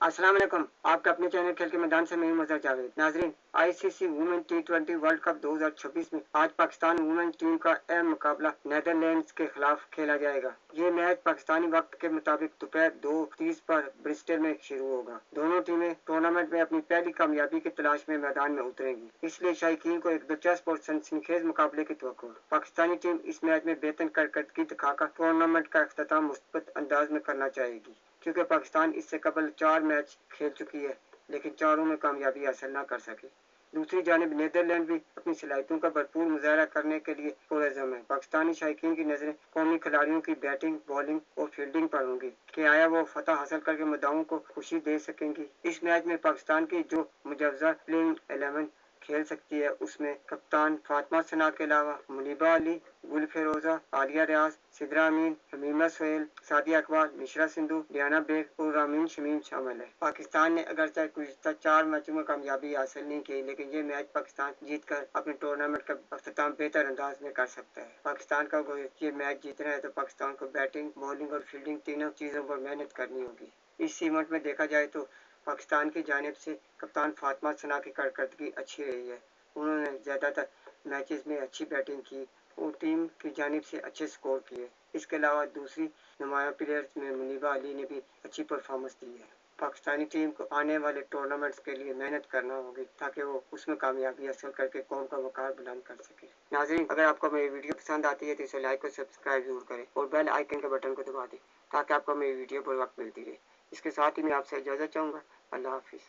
अस्सलाम वालेकुम। आपका अपने चैनल खेल के मैदान से मैं मज़हर जावेद। नाजरीन, आईसीसी वुमेन टी20 वर्ल्ड कप 2026 में आज पाकिस्तान वुमेन टीम का अहम मुकाबला नीदरलैंड्स के खिलाफ खेला जाएगा। ये मैच पाकिस्तानी वक्त के मुताबिक दोपहर 2:30 पर ब्रिस्टल में शुरू होगा। दोनों टीमें टूर्नामेंट में अपनी पहली कामयाबी की तलाश में मैदान में उतरेंगी, इसलिए शायकीन को एक दिलचस्प और सनसनीखेज मुकाबले की तवक्को है। पाकिस्तानी टीम इस मैच में बेहतर कारकर्दगी दिखाकर टूर्नामेंट का अख्ताम मुस्बत अंदाज में करना चाहेगी, क्योंकि पाकिस्तान इससे कबल 4 मैच खेल चुकी है, लेकिन चारों में कामयाबी हासिल न कर सकी। दूसरी जानिब नीदरलैंड भी अपनी सलाहियतों का भरपूर मुजाहरा करने के लिए पुरअज़्म है। पाकिस्तानी शायकीन की नजरें कौमी खिलाड़ियों की बैटिंग, बॉलिंग और फील्डिंग पर होंगी कि आया वो फतह हासिल करके मुद्दाओं को खुशी दे सकेंगी। इस मैच में पाकिस्तान की जो मुजव्वज़ा प्लेइंग 11 खेल सकती है, उसमें कप्तान फातिमा सना के अलावा मुनीबा अली, गुल फिरोजा, आलिया रियाज, सिद्रा अमीन, हमीमा सोहेल, सादिया अकबर, मिश्रा सिंधु, डियाना बेग और रामीन शमीम शामिल है। पाकिस्तान ने अगरचे गुज़िश्ता 4 मैचों में कामयाबी हासिल नहीं की, लेकिन ये मैच पाकिस्तान जीतकर अपने टूर्नामेंट का अख्ताम बेहतर अंदाज में कर सकता है। पाकिस्तान का ये मैच जीतना है तो पाकिस्तान को बैटिंग, बॉलिंग और फील्डिंग तीनों चीज़ों पर मेहनत करनी होगी। इस इवेंट में देखा जाए तो पाकिस्तान की जानिब से कप्तान फातिमा सना की कारकर्दगी अच्छी रही है। उन्होंने ज़्यादातर मैचेस में अच्छी बैटिंग की और टीम की जानिब से अच्छे स्कोर किए। इसके अलावा दूसरी नुमाया प्लेयर्स में मुनीबा अली ने भी अच्छी परफॉर्मेंस दी है। पाकिस्तानी टीम को आने वाले टूर्नामेंट्स के लिए मेहनत करना होगी ताकि वो उसमें कामयाबी हासिल करके कौम का वकार बुलंद कर सके। नाज़रीन, अगर आपको मेरी वीडियो पसंद आती है तो इसे लाइक और सब्सक्राइब जरूर करें और बेल आइकन के बटन को दबा दें ताकि आपको मेरी वीडियो बर वक्त मिलती रहे। इसके साथ ही मैं आपसे इजाज़त चाहूँगा। अल्लाह हाफिज़।